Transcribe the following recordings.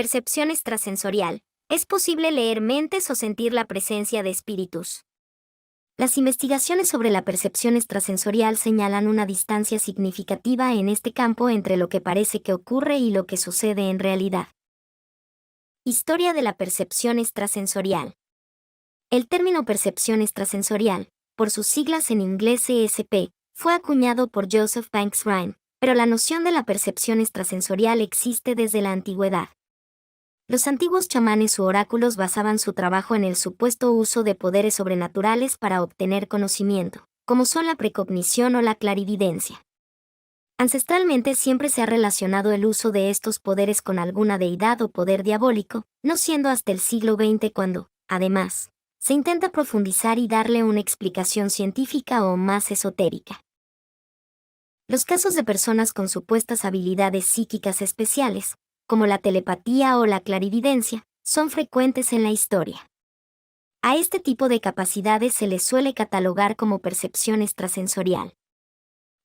Percepción extrasensorial. ¿Es posible leer mentes o sentir la presencia de espíritus? Las investigaciones sobre la percepción extrasensorial señalan una distancia significativa en este campo entre lo que parece que ocurre y lo que sucede en realidad. Historia de la percepción extrasensorial. El término percepción extrasensorial, por sus siglas en inglés ESP, fue acuñado por Joseph Banks Rhine, pero la noción de la percepción extrasensorial existe desde la antigüedad. Los antiguos chamanes u oráculos basaban su trabajo en el supuesto uso de poderes sobrenaturales para obtener conocimiento, como son la precognición o la clarividencia. Ancestralmente siempre se ha relacionado el uso de estos poderes con alguna deidad o poder diabólico, no siendo hasta el siglo XX cuando, además, se intenta profundizar y darle una explicación científica o más esotérica. Los casos de personas con supuestas habilidades psíquicas especiales, como la telepatía o la clarividencia, son frecuentes en la historia. A este tipo de capacidades se les suele catalogar como percepción extrasensorial.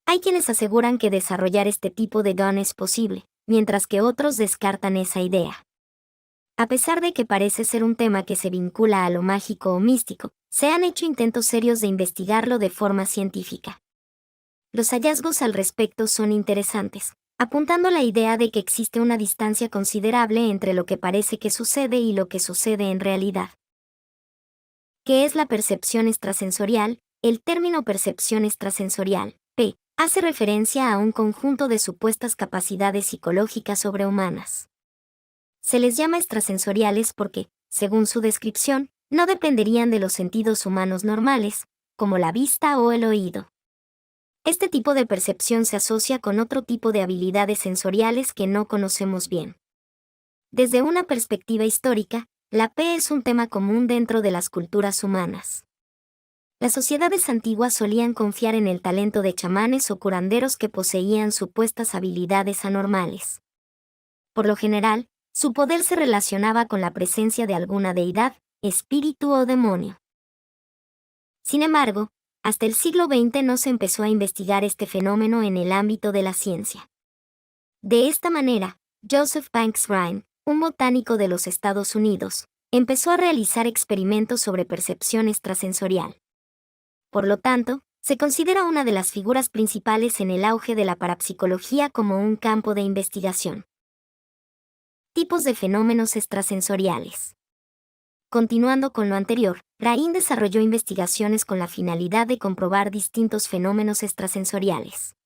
Hay quienes aseguran que desarrollar este tipo de don es posible, mientras que otros descartan esa idea. A pesar de que parece ser un tema que se vincula a lo mágico o místico, se han hecho intentos serios de investigarlo de forma científica. Los hallazgos al respecto son interesantes, apuntando a la idea de que existe una distancia considerable entre lo que parece que sucede y lo que sucede en realidad. ¿Qué es la percepción extrasensorial? El término percepción extrasensorial, P, hace referencia a un conjunto de supuestas capacidades psicológicas sobrehumanas. Se les llama extrasensoriales porque, según su descripción, no dependerían de los sentidos humanos normales, como la vista o el oído. Este tipo de percepción se asocia con otro tipo de habilidades sensoriales que no conocemos bien. Desde una perspectiva histórica, la P es un tema común dentro de las culturas humanas. Las sociedades antiguas solían confiar en el talento de chamanes o curanderos que poseían supuestas habilidades anormales. Por lo general, su poder se relacionaba con la presencia de alguna deidad, espíritu o demonio. Sin embargo, hasta el siglo XX no se empezó a investigar este fenómeno en el ámbito de la ciencia. De esta manera, Joseph Banks Rhine, un botánico de los Estados Unidos, empezó a realizar experimentos sobre percepción extrasensorial. Por lo tanto, se considera una de las figuras principales en el auge de la parapsicología como un campo de investigación. Tipos de fenómenos extrasensoriales. Continuando con lo anterior, Rhine desarrolló investigaciones con la finalidad de comprobar distintos fenómenos extrasensoriales.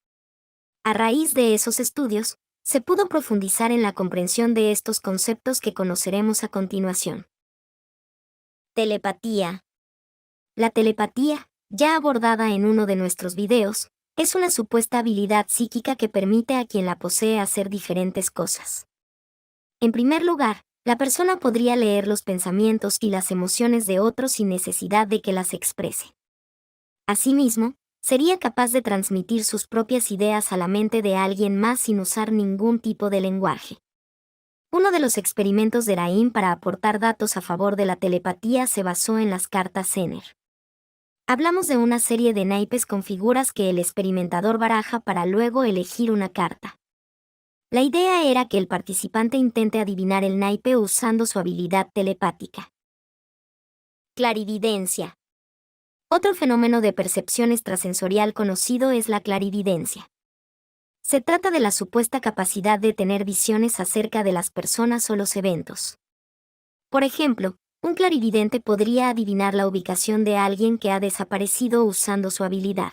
A raíz de esos estudios, se pudo profundizar en la comprensión de estos conceptos que conoceremos a continuación. Telepatía. La telepatía, ya abordada en uno de nuestros videos, es una supuesta habilidad psíquica que permite a quien la posee hacer diferentes cosas. En primer lugar, la persona podría leer los pensamientos y las emociones de otros sin necesidad de que las exprese. Asimismo, sería capaz de transmitir sus propias ideas a la mente de alguien más sin usar ningún tipo de lenguaje. Uno de los experimentos de Rhine para aportar datos a favor de la telepatía se basó en las cartas Zener. Hablamos de una serie de naipes con figuras que el experimentador baraja para luego elegir una carta. La idea era que el participante intente adivinar el naipe usando su habilidad telepática. Clarividencia. Otro fenómeno de percepción extrasensorial conocido es la clarividencia. Se trata de la supuesta capacidad de tener visiones acerca de las personas o los eventos. Por ejemplo, un clarividente podría adivinar la ubicación de alguien que ha desaparecido usando su habilidad.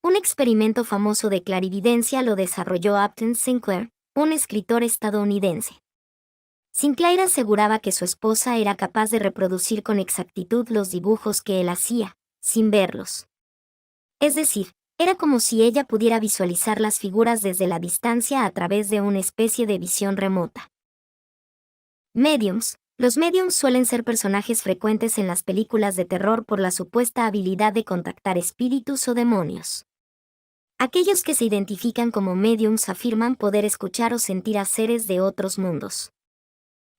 Un experimento famoso de clarividencia lo desarrolló Upton Sinclair, un escritor estadounidense. Sinclair aseguraba que su esposa era capaz de reproducir con exactitud los dibujos que él hacía, sin verlos. Es decir, era como si ella pudiera visualizar las figuras desde la distancia a través de una especie de visión remota. Mediums. Los mediums suelen ser personajes frecuentes en las películas de terror por la supuesta habilidad de contactar espíritus o demonios. Aquellos que se identifican como mediums afirman poder escuchar o sentir a seres de otros mundos.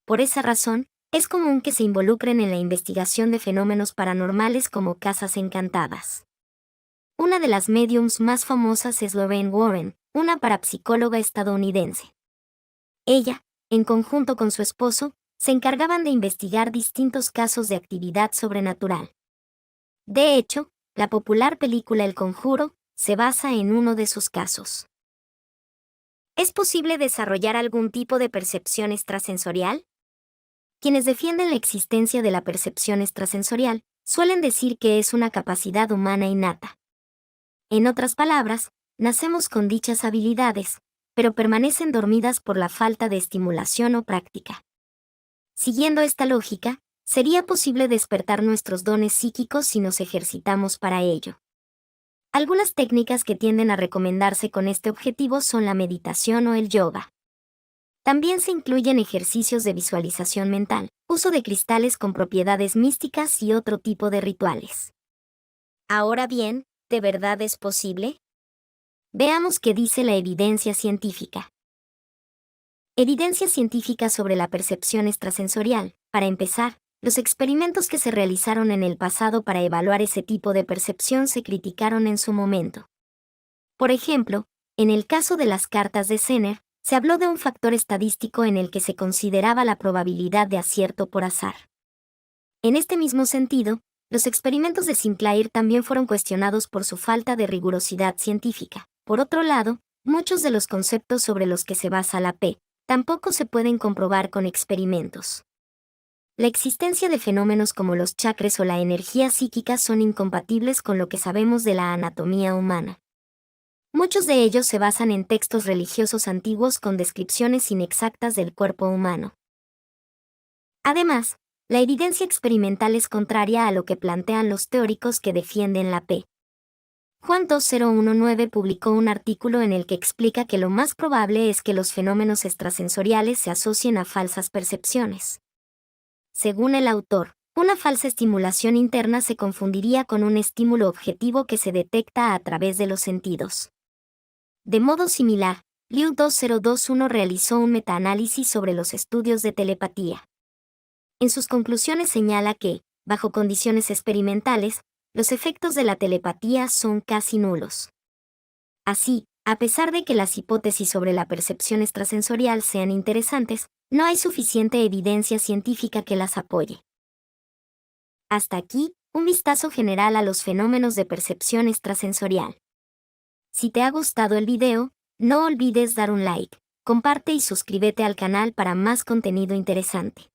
Por esa razón, es común que se involucren en la investigación de fenómenos paranormales como casas encantadas. Una de las mediums más famosas es Lorraine Warren, una parapsicóloga estadounidense. Ella, en conjunto con su esposo, se encargaban de investigar distintos casos de actividad sobrenatural. De hecho, la popular película El Conjuro se basa en uno de sus casos. ¿Es posible desarrollar algún tipo de percepción extrasensorial? Quienes defienden la existencia de la percepción extrasensorial suelen decir que es una capacidad humana innata. En otras palabras, nacemos con dichas habilidades, pero permanecen dormidas por la falta de estimulación o práctica. Siguiendo esta lógica, sería posible despertar nuestros dones psíquicos si nos ejercitamos para ello. Algunas técnicas que tienden a recomendarse con este objetivo son la meditación o el yoga. También se incluyen ejercicios de visualización mental, uso de cristales con propiedades místicas y otro tipo de rituales. Ahora bien, ¿de verdad es posible? Veamos qué dice la evidencia científica. Evidencia científica sobre la percepción extrasensorial. Para empezar, los experimentos que se realizaron en el pasado para evaluar ese tipo de percepción se criticaron en su momento. Por ejemplo, en el caso de las cartas de Zener, se habló de un factor estadístico en el que se consideraba la probabilidad de acierto por azar. En este mismo sentido, los experimentos de Sinclair también fueron cuestionados por su falta de rigurosidad científica. Por otro lado, muchos de los conceptos sobre los que se basa la P tampoco se pueden comprobar con experimentos. La existencia de fenómenos como los chakras o la energía psíquica son incompatibles con lo que sabemos de la anatomía humana. Muchos de ellos se basan en textos religiosos antiguos con descripciones inexactas del cuerpo humano. Además, la evidencia experimental es contraria a lo que plantean los teóricos que defienden la P. Juan 2019 publicó un artículo en el que explica que lo más probable es que los fenómenos extrasensoriales se asocien a falsas percepciones. Según el autor, una falsa estimulación interna se confundiría con un estímulo objetivo que se detecta a través de los sentidos. De modo similar, Liu 2021 realizó un metaanálisis sobre los estudios de telepatía. En sus conclusiones señala que, bajo condiciones experimentales, los efectos de la telepatía son casi nulos. Así, a pesar de que las hipótesis sobre la percepción extrasensorial sean interesantes, no hay suficiente evidencia científica que las apoye. Hasta aquí, un vistazo general a los fenómenos de percepción extrasensorial. Si te ha gustado el video, no olvides dar un like, comparte y suscríbete al canal para más contenido interesante.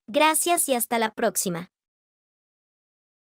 Gracias y hasta la próxima.